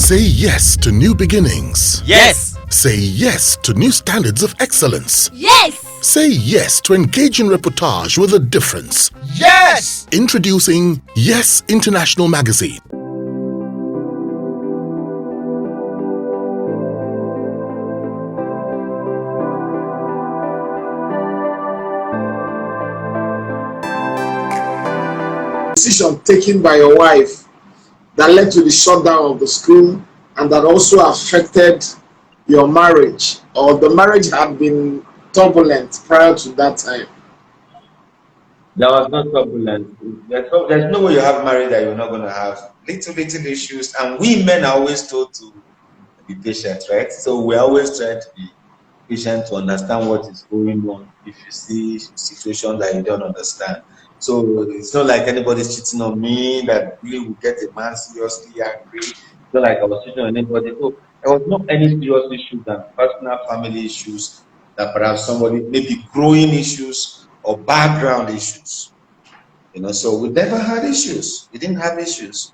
Say yes to new beginnings. Yes. Say yes to new standards of excellence. Yes. Say yes to engaging reportage with a difference. Yes. Introducing Yes International Magazine. Decision taken by your wife that led to the shutdown of the school and that also affected your marriage, or the marriage had been turbulent prior to that time? There was no turbulence. There's no way you have marriage that you're not going to have little issues. And we men are always told to be patient, right? So we're always trying to be patient to understand what is going on if you see situations that you don't understand. So it's not like anybody's cheating on me that really will get a man seriously angry. It's not like I was cheating on anybody. So there was not any serious issues than personal family issues that perhaps somebody, maybe growing issues or background issues. So we never had issues. We didn't have issues.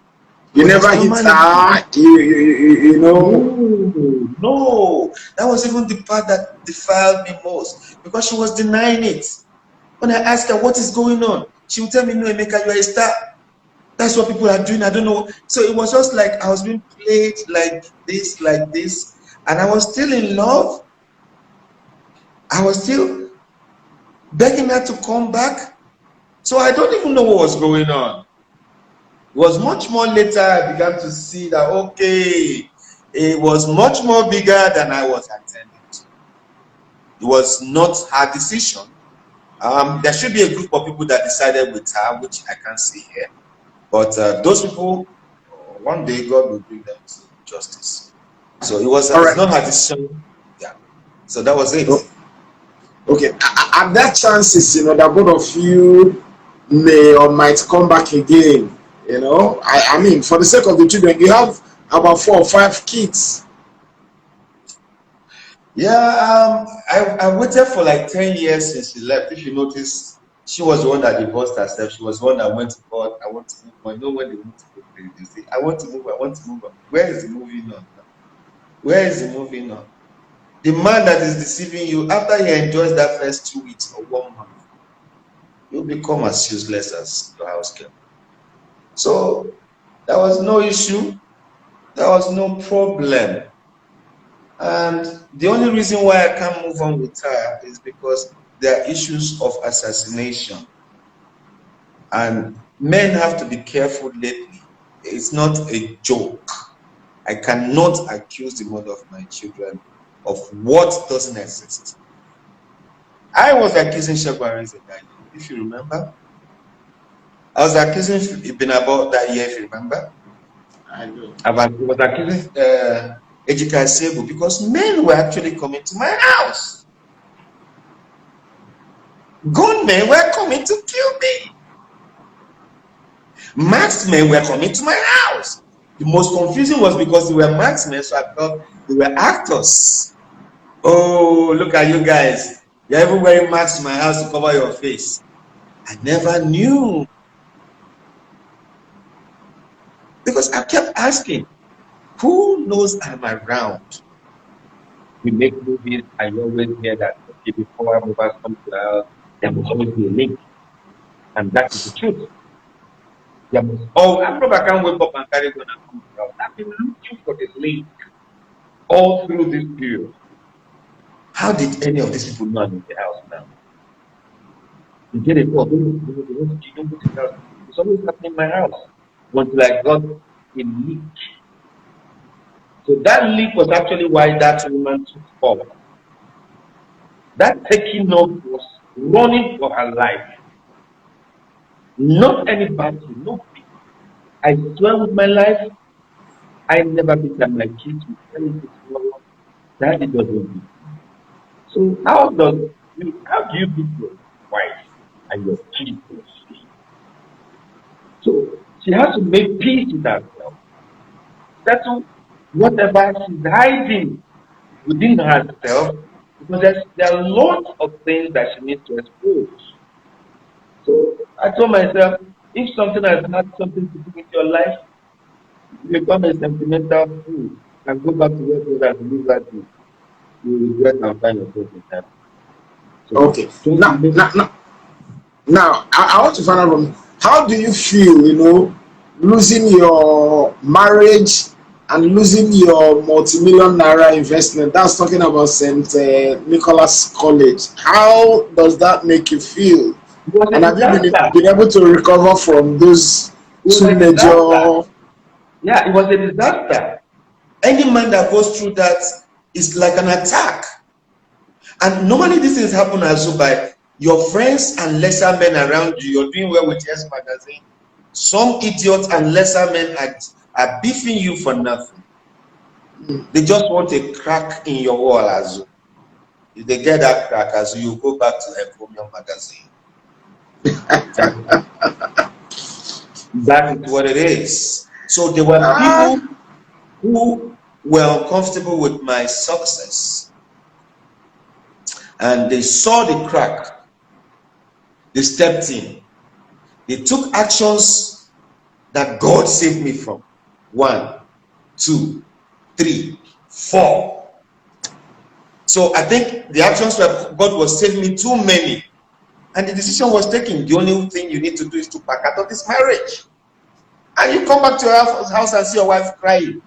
You never hit her, you know? No. That was even the part that defiled me most, because she was denying it. When I asked her what is going on, she would tell me, "No, Emeka, you are a star. That's what people are doing. I don't know." So it was just like I was being played like this, and I was still in love. I was still begging her to come back. So I don't even know what was going on. It was much more later I began to see that, okay, it was much more bigger than I was intending to. It was not her decision. There should be a group of people that decided with her, which I can't see here. But those people, one day God will bring them to justice. So it was it's not her decision. Yeah. So that was it. Okay. Are there chances, that both of you may or might come back again? I mean, for the sake of the children, you have about 4 or 5 kids. Yeah, I waited for like 10 years since she left. If you notice, she was the one that divorced herself. She was the one that went to God. I want to move on. When they want to go crazy, they say, I want to move on. Where is the moving on? Where is the moving on? The man that is deceiving you, after he enjoys that first 2 weeks or 1 month, you'll become as useless as your house girl. So there was no issue. There was no problem. And the only reason why I can't move on with her is because there are issues of assassination. And men have to be careful lately. It's not a joke. I cannot accuse the mother of my children of what doesn't exist. I was accusing Shagwaris, if you remember. I was accusing Ibn about that year, if you remember. I do. I was accusing Ejika Sebu because men were actually coming to my house. Gunmen were coming to kill me. Marksmen were coming to my house. The most confusing was because they were marksmen, so I thought they were actors. Oh, look at you guys. You're even wearing masks in my house to cover your face. I never knew. Because I kept asking, who knows I'm around? We make movies, I always hear that, okay, before our movies come to the house, there must always be a link. And that is the truth. I probably can't wake up and carry gun and come to the house. I've been looking for the link all through this period. How did any of these people know I'm in the house now? You get it? Oh, don't go to the house. It's always happening in my house. Until I got a leak. So that leak was actually why that woman took off. That taking off was running for her life. Not any battle, no peace. I swear with my life, I never beat my kids with anything tomorrow. Daddy doesn't beat me. So how do you beat your wife and your kids? So she has to make peace with herself. Settle whatever she's hiding within herself, because there are lots of things that she needs to expose. So I told myself, if something has had something to do with your life, You become a sentimental fool and go back to where God has delivered you. You regret and find yourself in time. So Okay. just Now, make now, now, now I want to find out from you, how do you feel, losing your marriage and losing your multi-million naira investment? That's talking about St. Nicholas College. How does that make you feel? it was a And have you disaster. been able to recover from those It was two a disaster. major? Yeah, it was a disaster. Any man that goes through that is like an attack. And normally these things happen as well by your friends and lesser men around you. You're doing well with Yes Magazine. Some idiots and lesser men are beefing you for nothing. They just want a crack in your wall as well. If they get that crack as well, you go back to Economic Magazine. That is what it is. So there were people who were uncomfortable with my success and they saw the crack. They stepped in. They took actions that God saved me from. 1, 2, 3, 4. So I think the actions where God was saving me too many. And the decision was taken. The only thing you need to do is to back out of this marriage. And you come back to your house and see your wife crying.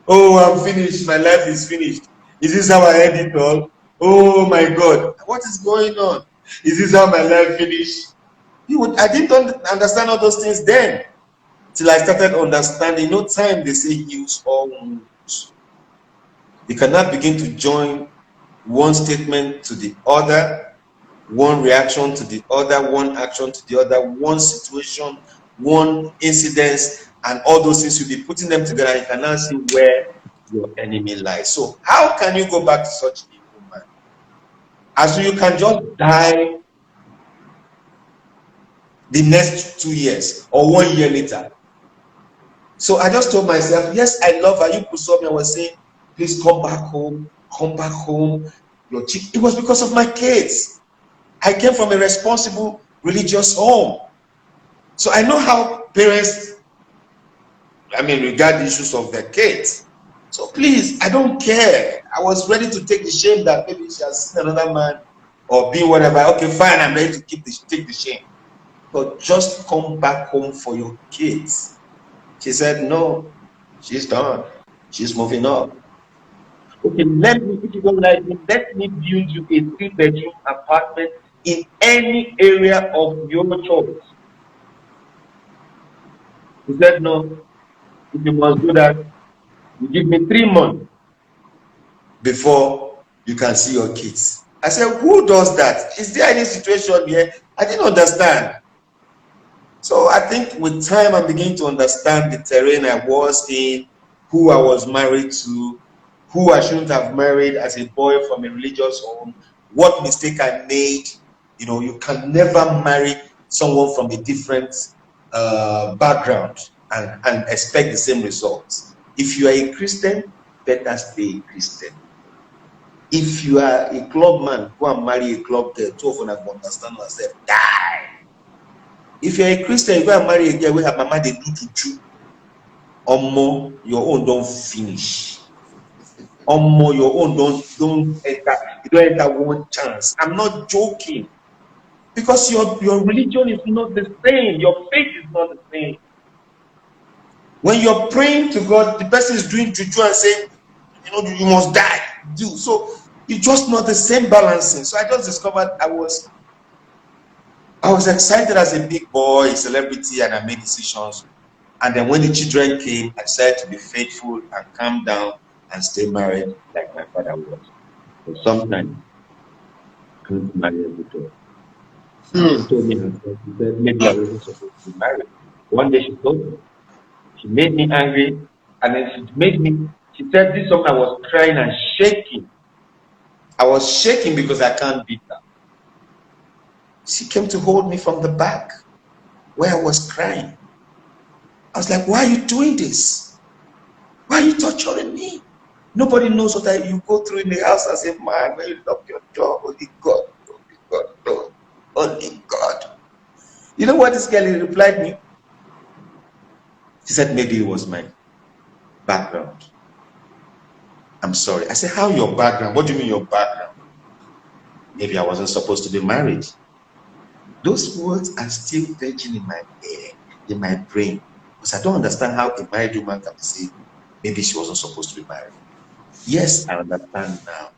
Oh, I'm finished. My life is finished. Is this how I end it all? Oh my God. What is going on? Is this how my life finished? I didn't understand all those things then. Till I started understanding. No time they say heals all wounds. You cannot begin to join one statement to the other, one reaction to the other, one action to the other, one situation, one incident, and all those things. You'll be putting them together. You cannot see where your enemy lies. So how can you go back to such a woman? As you can just die the next 2 years or 1 year later. So I just told myself, yes, I love her. You could saw me. I was saying, please come back home, come back home. Your chick. It was because of my kids. I came from a responsible religious home. So I know how parents, regard the issues of their kids. So please, I don't care. I was ready to take the shame that maybe she has seen another man or be whatever. Okay, fine, I'm ready to take the shame. But just come back home for your kids. She said, no, she's done. She's moving on. Okay, if you don't like me, let me build you a 3-bedroom apartment in any area of your choice. He said, no, if you must do that, you give me 3 months before you can see your kids. I said, who does that? Is there any situation here? I didn't understand. So I think with time, I'm beginning to understand the terrain I was in, who I was married to, who I shouldn't have married as a boy from a religious home, what mistake I made. You can never marry someone from a different background and expect the same results. If you are a Christian, better stay a Christian. If you are a club man, go and marry a club girl. Two of them have understand yourself. Die. If you're a Christian, you go and marry a girl where her mama they do juju. Omo, your own don't finish. Omo, your own don't enter. You don't enter one chance. I'm not joking. Because your religion is not the same. Your faith is not the same. When you're praying to God, the person is doing juju and saying, you must die. So it's just not the same balancing. So I just discovered I was excited as a big boy, a celebrity, and I made decisions. And then when the children came, I decided to be faithful and calm down and stay married like my father was. But sometimes I couldn't marry every day. She told me herself, she said, maybe I wasn't supposed to be married. One day she told me, she made me angry, and then she said this song, I was crying and shaking. I was shaking because I can't beat her. She came to hold me from the back where I was crying. I was like, why are you doing this? Why are you torturing me? Nobody knows what you go through in the house as a man when you lock your door. Only God, only God, no, only God. You know what this girl replied me? She said, maybe it was mine. background. I'm sorry. I said, how your background? What do you mean your background? Maybe I wasn't supposed to be married. Those words are still virgin in my head, in my brain, because I don't understand how a married woman can say maybe she wasn't supposed to be married. Yes, I understand now.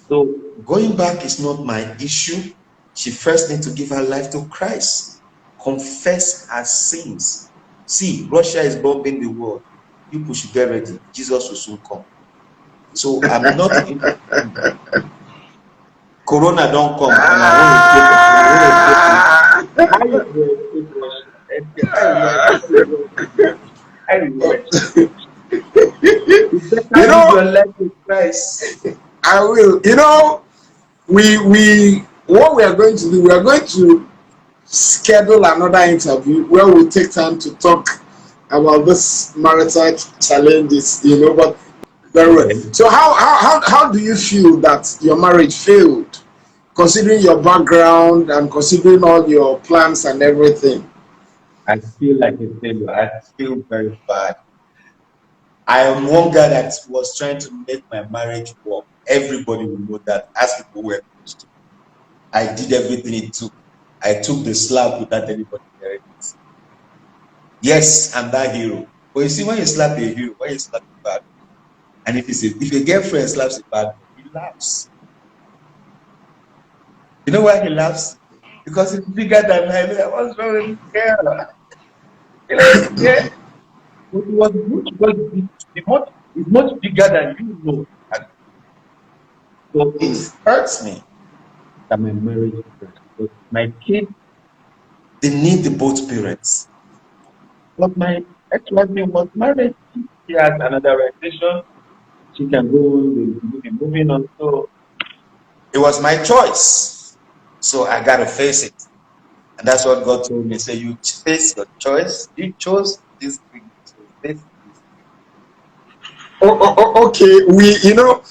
So going back is not my issue. She first needs to give her life to Christ, confess her sins. See, Russia is bombing the world. People should get ready. Jesus will soon come. So I'm not interested. Corona don't come, and I want to escape. I will escape Russia. I will escape. You You better give know, your life to Christ. I will. You know, we what we are going to do, we are going to schedule another interview where we'll take time to talk about this marital challenges, you know, but very well. Okay. So how do you feel that your marriage failed, considering your background and considering all your plans and everything? I feel like a failure. I feel very bad. I am one guy that was trying to make my marriage work. Everybody will know that as people were close to me. I did everything it took. I took the slap without anybody hearing it. Yes, I'm that hero. But you see, when you slap a hero, when you slap a bad, and if a girlfriend slaps a bad boy, he laughs. You know why he laughs? Because it's bigger than life. What's wrong with this girl? Yeah. But it was much, it's much bigger than you know. And so it hurts me that my marriage is broken. But my kids, they need the both parents. But my ex-husband was married. She has another orientation. She can go, they'll be moving on. So it was my choice. So I got to face it. And that's what God told me. Say, you face your choice. You chose this thing. So face this. Okay, we, you know,